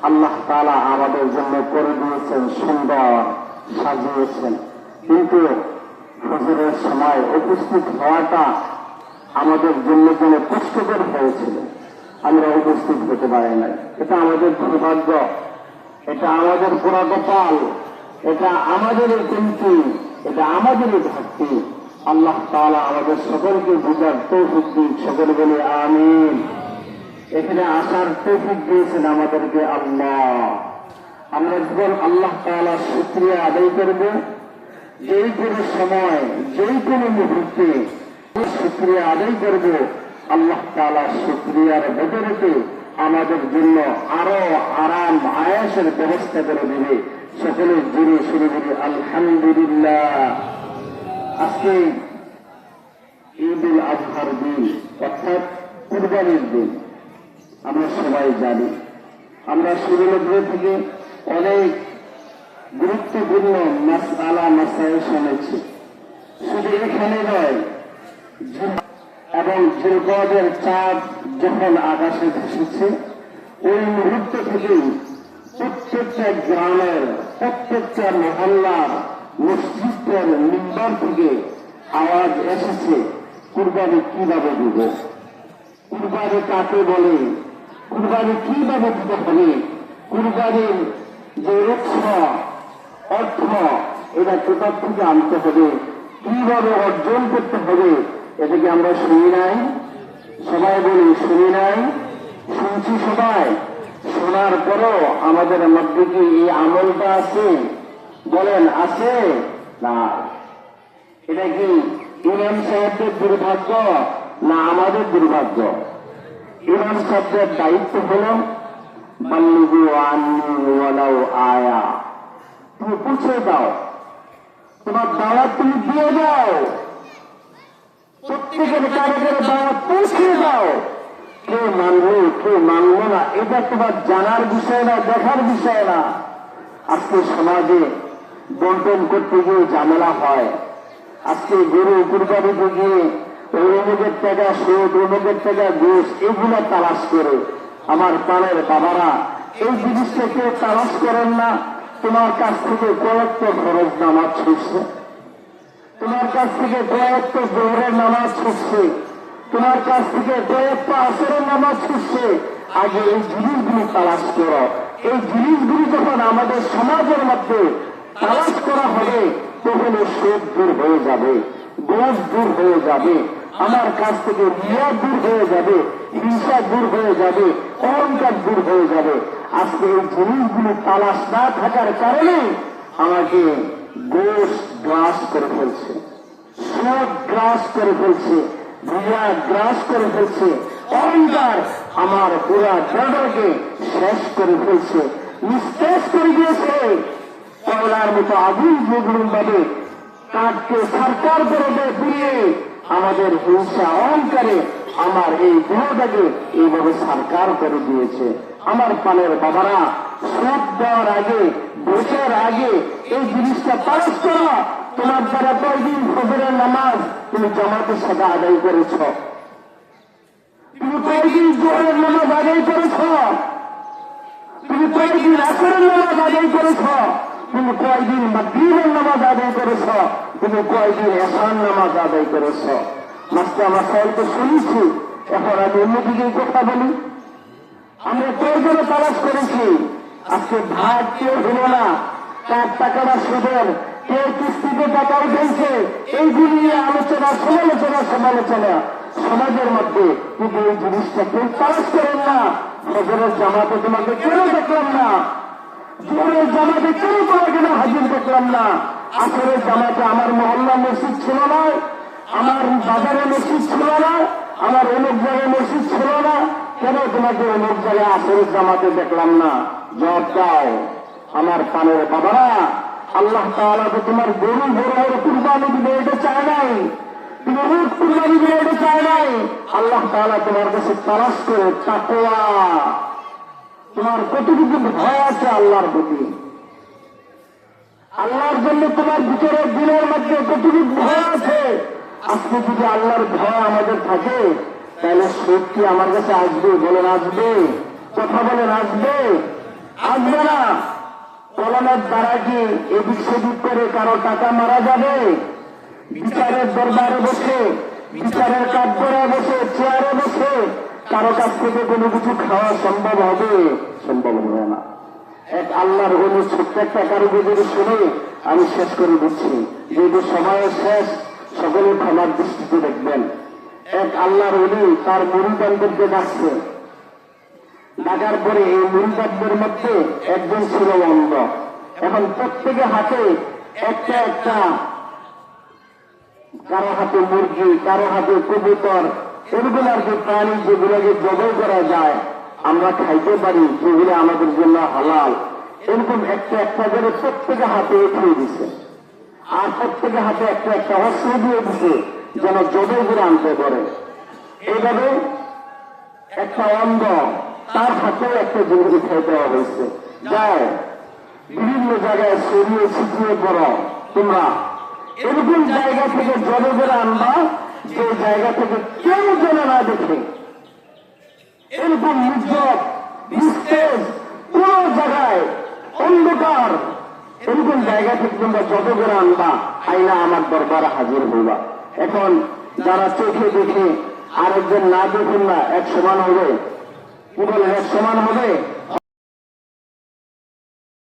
আল্লাহ তাআলা আমাদের জন্য করে দিয়েছেন, সুন্দর সাজিয়েছেন, কিন্তু ফজরের সময় উপস্থিত হওয়াটা আমাদের জন্য যেন কষ্টকর হয়েছিল। আমরা উপস্থিত হতে পারি নাই। এটা আমাদের দুর্ভাগ্য, এটা আমাদের পোড়া কপাল, এটা আমাদেরই কিন্তু, এটা আমাদেরই ভক্তি। আল্লাহ তাআলা আমাদের সকলকে বুঝার তৌফিক দিন। সকলে বলি আমিন। এখানে আসার তৌফিক দিয়েছেন আমাদেরকে আল্লাহ। আমরা যখন আল্লাহ তাআলার শুকরিয়া আদায় করব, যেই কোনো সময়, যেই কোনো মুহূর্তে শুকরিয়া আদায় করব, আল্লাহ তাআলার শুকরিয়ার বদলে আমাদের জন্য আরো আরাম আয়াসের ব্যবস্থা করে দেবে। সকলে জুড়ে শুরু করি আলহামদুলিল্লাহ। আজকে ঈদ উল আজহার দিন, অর্থাৎ কুরবানির দিন। আমরা সবাই জানি, আমরা সুরেন্দ্র থেকে অনেক গুরুত্বপূর্ণ মাসআলা মাসাইল শুনেছি। শুধু এখানে নয়, এবং জিলকদের চাঁদ যখন আকাশে ভেসেছে, ওই মুহূর্ত থেকেই প্রত্যেকটা গ্রামের, প্রত্যেকটা মহল্লার, মসজিদের মিম্বার থেকে আওয়াজ এসেছে, কুরবানি কিভাবে দিব, কুরবানি কাকে বলে, কুরবানি কিভাবে দিতে হবে, কুরবানির যে উৎস অর্থ এটা কোথার থেকে আনতে হবে, কিভাবে অর্জন করতে হবে, এটাকে আমরা শুনি নাই? সবাই বলি শুনি নাই? শুনছি সবাই। শোনার পরও আমাদের মধ্যে কি এই আমলটা আছে? বলেন আছে না? এটা কি ইমাম সাহেবদের দুর্ভাগ্য না আমাদের দুর্ভাগ্য? ইমাম সাহেবদের দায়িত্ব হল বাল্লিগু আন্নী ওয়ালাউ আয়া, তুমি পৌঁছে দাও, তোমার দাওয়াত তুমি দিয়ে দাও, প্রত্যেকের কাজের দাওয়াত পৌঁছে দাও। কেউ মানবে কেউ মানবো না, এটা তোমার জানার বিষয় না, দেখার বিষয় না। আজকে সমাজে বন্টন করতে গিয়ে ঝামেলা হয়। আজকে গরু কুরবানিতে গিয়ে অমুকের টাকা সুদ, অমুকের টাকা ঘুষ, এগুলো তালাশ করে। আমার প্রাণের বাবারা, এই জিনিসটা কেউ তালাশ করেন না। তোমার কাছ থেকে কয়েকটা ফরজ নামাজ ছুটছে, তোমার কাছ থেকে কয়েকটা জোহরের নামাজ ছুটছে, তোমার কাছ থেকে কয়েকটা আসরের নামাজ ছুটছে। আগে এই জিনিসগুলি তালাশ করো। এই জিনিসগুলি যখন আমাদের সমাজের মধ্যে তালাশ করা হবে, তখন সুদ দূর হয়ে যাবে, ঘুষ দূর হয়ে যাবে, আমার কাছ থেকে রিয়া দূর হয়ে যাবে, হিংসা দূর হয়ে যাবে, অহংকার দূর হয়ে যাবে। আজকে এই জিনিসগুলি তালাশ না থাকার কারণে আমাকে ঘুষ গ্রাস করে ফেলছে, সুদ গ্রাস করে ফেলছে, রিয়া গ্রাস করে ফেলছে, অহংকার আমার পুরা জগৎকে শেষ করে ফেলছে, নিঃশেষ করে দিয়েছে। কয়লার মতো আগুন যেগুলো ভাবে কাঠকে সরকার করে পুড়িয়ে আমাদের হিংসা অহংকারে আমার এই দেহটাকে এইভাবে সরকার করে দিয়েছে। আমার পানের বাবারা, সুদ দেওয়ার আগে, বসের আগে এই জিনিসটা পালন করো। তোমার দ্বারা কয়দিন ফজরের নামাজ তুমি জামাতের সাথে আদায় করেছ? তুমি কয়দিন জোহরের নামাজ আদায় করেছ? তুমি কয়দিন আসরের নামাজ আদায় করেছ? তুমি কয়দিন মাগরিবের নামাজ আদায় করেছ? তুমি কয়দিন এশার নামাজ আদায় করেছ? মাস্টার মাসাইল তো শুনেছি, এখন আমি অন্যদিকে কথা বলি। আমরা কয়জনে তালাশ করেছি? আজকে ভাগ কেউ হলো না, কার টাকাটা সুদের, কেউ কিস্তিতে টাকা উঠেছে, এইগুলি নিয়ে আলোচনা, সমালোচনা সমাজের মধ্যে। কিন্তু এই জিনিসটা কেউ তালাশ করেন না। ফজরের জামাতে তোমাকে কেন দেখলাম না? জোহরের জামাতে কেন তোমাকে না হাজির দেখলাম না? আসরের জামাতে আমার মহল্লা মসজিদ ছিল না, আমার বাজারে মসজিদ ছিল না, আমার অনেক জায়গায় মসজিদ ছিল না, কেন তোমাকে অনেক জায়গায় আসরের জামাতে দেখলাম না? জবাব দাও আমার পানের বাবারা। আল্লাহ তাআলা তো তোমার গরু বড় কুরবানি দিবে এটা চায় নাই, তুমি উট কুরবানি দিবে এটা চায় নাই। আল্লাহ তাআলা তোমার কাছে তালাশ করে তাকওয়া, তোমার কতটুকু ভয় আছে আল্লাহর প্রতি, আল্লাহর জন্য তোমার ভিতরের দিনের মধ্যে কতটুকু ভয় আছে। আজকে যদি আল্লাহর ভয় আমাদের থাকে, তাহলে সুদ কি আমার কাছে আসবে? বলেন আসবে? কথা বলেন আসবে? থাকবে না। কলমের দ্বারা কি এদিক সেদিক করে কারো টাকা মারা যাবে? বিচারের দরবারে বসে, বিচারের কাঠগড়ায় বসে, চেয়ারে বসে কারো কাছ থেকে কোনো কিছু খাওয়া সম্ভব হবে? সম্ভব হবে না। এক আল্লাহর কোনো ছোট্ট একটা কারুগিরি শুনে আমি শেষ করে দিচ্ছি, যেহেতু সময়ের শেষ, সকলে ক্ষমার দৃষ্টিতে দেখবেন। এক আল্লাহর ওলি তার মুরিদানদেরকে ডাকছে, ডাকার পরে এই মুরিদানদের মধ্যে একজন ছিল অন্ধ। এখন প্রত্যেকে হাতে একটা একটা, কারো হাতে মুরগি, কারো হাতে কবুতর, এরকম আর কি প্রাণী যেগুলোকে জবাই করা যায়, আমরা খাইতে পারি, যেগুলো আমাদের জন্য হালাল, এরকম একটা একটা করে প্রত্যেকে হাতে উঠিয়ে দিছে। আর প্রত্যেকে হাতে একটা একটা অস্ত্র দিয়ে দিছে যেন জবাই করে আনতে পারে। এইভাবে একটা অন্ধ, তার হাতেও একটা জিনিস উঠাই দেওয়া হয়েছে। যায় বিভিন্ন জায়গায় ছড়িয়ে ছিটিয়ে পড়ো তোমরা, এরকম জায়গা থেকে জবাই করে আনবা যে জায়গা থেকে কেউ যেন না দেখে। এরকম নির্জব নিস্তেজ কোন জায়গায় অন্ধকার, এরকম জায়গা থেকে তোমরা যত করে আনবা, আইনা আমার দরবারে হাজির হইবা। এখন যারা চোখে দেখে আরেকজন না দেখুন না, এক সমান হবে? কি বলে এক সমান হবে?